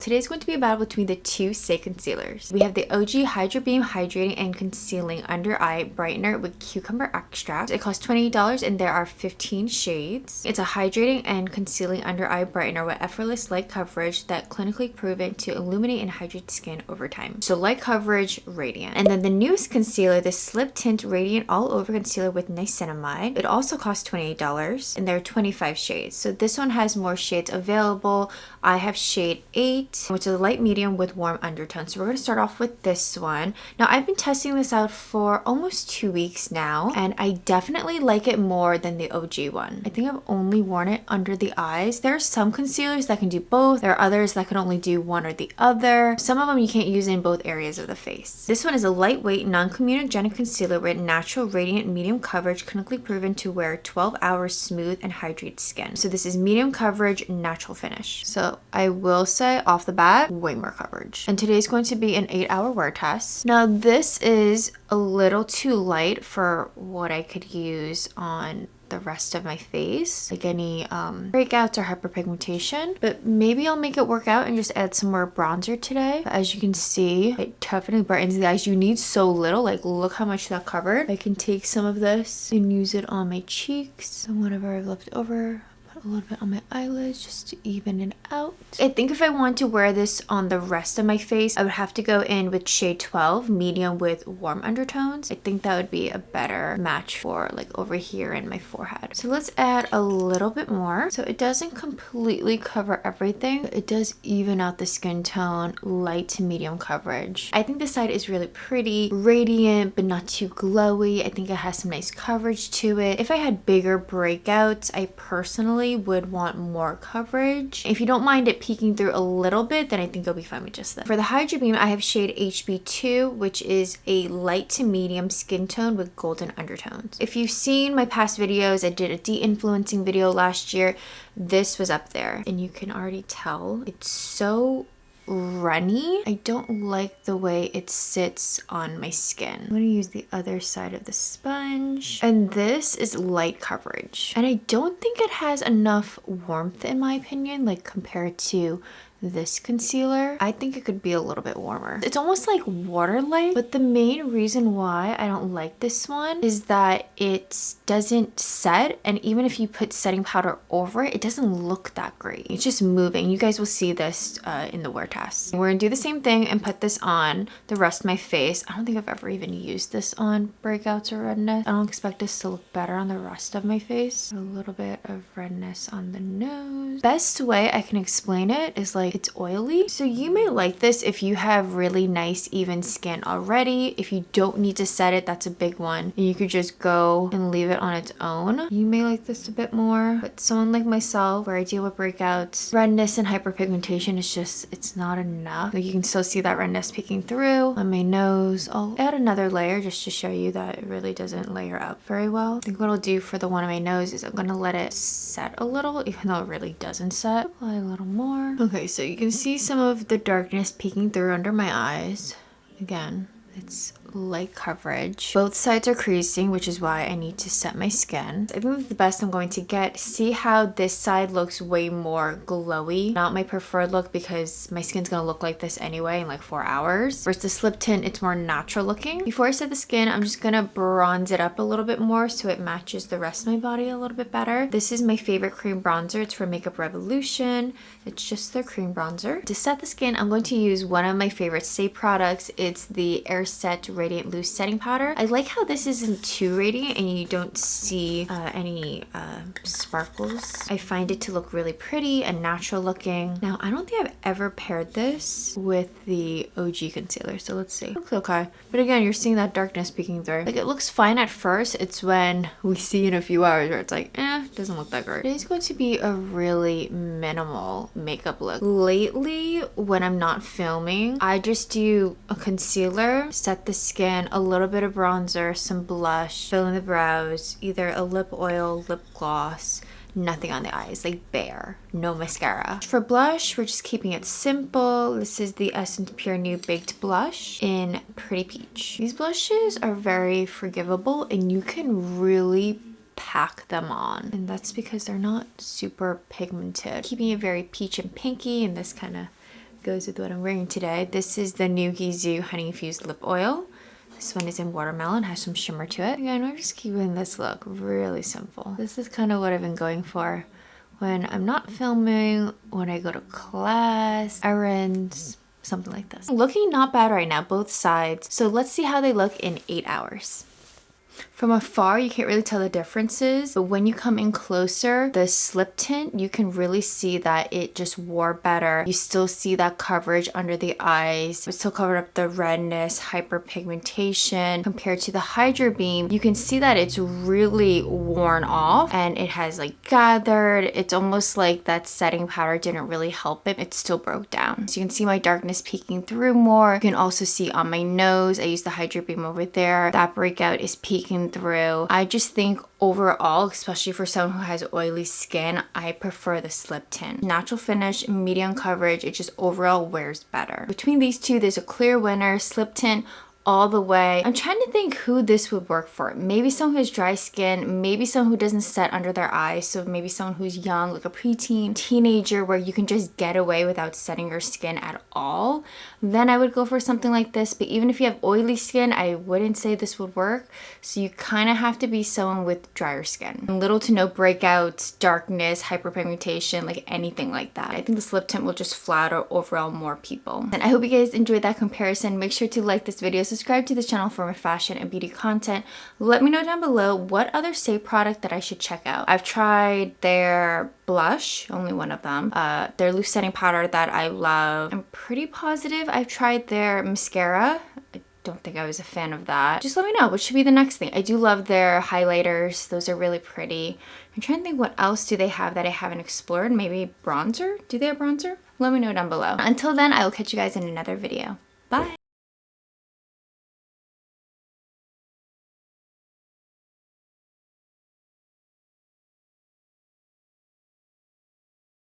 Today's going to be a battle between the two Saie concealers. We have the OG Hydrabeam Hydrating and Concealing Under Eye Brightener with Cucumber Extract. It costs $28 and there are 15 shades. It's a hydrating and concealing under eye brightener with effortless light coverage that clinically proven to illuminate and hydrate skin over time. So light coverage, radiant. And then the newest concealer, the Slip Tint Radiant All Over Concealer with Niacinamide. It also costs $28 and there are 25 shades. So this one has more shades available. I have shade 8. Which is a light medium with warm undertones. So we're going to start off with this one. Now I've been testing this out for almost 2 weeks now and I definitely like it more than the OG one. I think I've only worn it under the eyes. There are some concealers that can do both. There are others that can only do one or the other. Some of them you can't use in both areas of the face. This one is a lightweight non-comedogenic concealer with natural radiant medium coverage clinically proven to wear 12 hours smooth and hydrate skin. So this is medium coverage, natural finish. So I will say off the bat, way more coverage. And today's going to be an 8-hour wear test. Now this is a little too light for what I could use on the rest of my face, like any breakouts or hyperpigmentation, but maybe I'll make it work out and just add some more bronzer today. As you can see, it definitely brightens the eyes. You need so little, like look how much that covered. I can take some of this and use it on my cheeks and whatever I've left over. A little bit on my eyelids just to even it out. I think if I want to wear this on the rest of my face, I would have to go in with shade 12, medium with warm undertones. I think that would be a better match for like over here in my forehead. So let's add a little bit more. So it doesn't completely cover everything, but it does even out the skin tone, light to medium coverage. I think this side is really pretty, radiant, but not too glowy. I think it has some nice coverage to it. If I had bigger breakouts, I personally would want more coverage. If you don't mind it peeking through a little bit, then I think you'll be fine with just that. For the Hydrabeam, I have shade HB2, which is a light to medium skin tone with golden undertones. If you've seen my past videos, I did a de-influencing video last year. This was up there and you can already tell it's so runny. I don't like the way it sits on my skin. I'm going to use the other side of the sponge. And this is light coverage. And I don't think it has enough warmth in my opinion, like compared to this concealer. I think it could be a little bit warmer. It's almost like water-like, but the main reason why I don't like this one is that it doesn't set, and even if you put setting powder over it, it doesn't look that great. It's just moving. You guys will see this in the wear test. We're gonna do the same thing and put this on the rest of my face. I don't think I've ever even used this on breakouts or redness. I don't expect this to look better on the rest of my face. A little bit of redness on the nose. Best way I can explain it is like it's oily. So you may like this if you have really nice even skin already. If you don't need to set it, that's a big one. And you could just go and leave it on its own. You may like this a bit more, but someone like myself where I deal with breakouts, redness and hyperpigmentation is just, it's not enough. Like you can still see that redness peeking through on my nose. I'll add another layer just to show you that it really doesn't layer up very well. I think what I'll do for the one on my nose is I'm gonna let it set a little, even though it really doesn't set. Apply a little more. Okay, so you can see some of the darkness peeking through under my eyes. Again, it's light coverage. Both sides are creasing, which is why I need to set my skin. I think that's the best I'm going to get. See how this side looks way more glowy. Not my preferred look because my skin's gonna look like this anyway in like 4 hours. Versus the Slip Tint, it's more natural looking. Before I set the skin, I'm just gonna bronze it up a little bit more so it matches the rest of my body a little bit better. This is my favorite cream bronzer. It's from Makeup Revolution. It's just their cream bronzer. To set the skin, I'm going to use one of my favorite Saie products. It's the Air Set Radiant Loose Setting Powder. I like how this isn't too radiant and you don't see any sparkles. I find it to look really pretty and natural looking. Now, I don't think I've ever paired this with the OG concealer, so let's see. It looks okay. But again, you're seeing that darkness peeking through. Like it looks fine at first. It's when we see in a few hours where it's like, doesn't look that great. Today's going to be a really minimal makeup look. Lately, when I'm not filming, I just do a concealer, set the skin, a little bit of bronzer, some blush, fill in the brows, either a lip oil, lip gloss, nothing on the eyes, like bare, no mascara. For blush, we're just keeping it simple. This is the Essence Pure Nude Baked Blush in Pretty Peach. These blushes are very forgivable and you can really pack them on, and that's because they're not super pigmented, keeping it very peach and pinky in this kind of Goes with what I'm wearing today. This is the Nugi Zoo Honey Infused Lip Oil. This one is in watermelon, has some shimmer to it. Again, we're just keeping this look really simple. This is kind of what I've been going for when I'm not filming, when I go to class, errands, something like this. Looking not bad right now, both sides. So let's see how they look in 8 hours. From afar, you can't really tell the differences, but when you come in closer, the slip tint, you can really see that it just wore better. You still see that coverage under the eyes. It still covered up the redness, hyperpigmentation. Compared to the Hydrabeam, you can see that it's really worn off and it has like gathered. It's almost like that setting powder didn't really help it. It still broke down. So you can see my darkness peeking through more. You can also see on my nose, I use the Hydrabeam over there. That breakout is peeking through. I just think overall, especially for someone who has oily skin, I prefer the slip tint. Natural finish, medium coverage, it just overall wears better. Between these two, there's a clear winner. Slip tint all the way. I'm trying to think who this would work for. Maybe someone who has dry skin, maybe someone who doesn't set under their eyes, so maybe someone who's young, like a preteen, teenager, where you can just get away without setting your skin at all. Then I would go for something like this, but even if you have oily skin, I wouldn't say this would work. So you kind of have to be someone with drier skin. Little to no breakouts, darkness, hyperpigmentation, like anything like that. I think the slip tint will just flatter overall more people. And I hope you guys enjoyed that comparison. Make sure to like this video, subscribe to this channel for more fashion and beauty content. Let me know down below what other Saie product that I should check out. I've tried their blush, only one of them, their loose setting powder that I love. I'm pretty positive I've tried their mascara. I don't think I was a fan of that. Just let me know what should be the next thing. I do love their highlighters. Those are really pretty. I'm trying to think what else do they have that I haven't explored. Maybe bronzer? Do they have bronzer? Let me know down below. Until then, I will catch you guys in another video. Bye!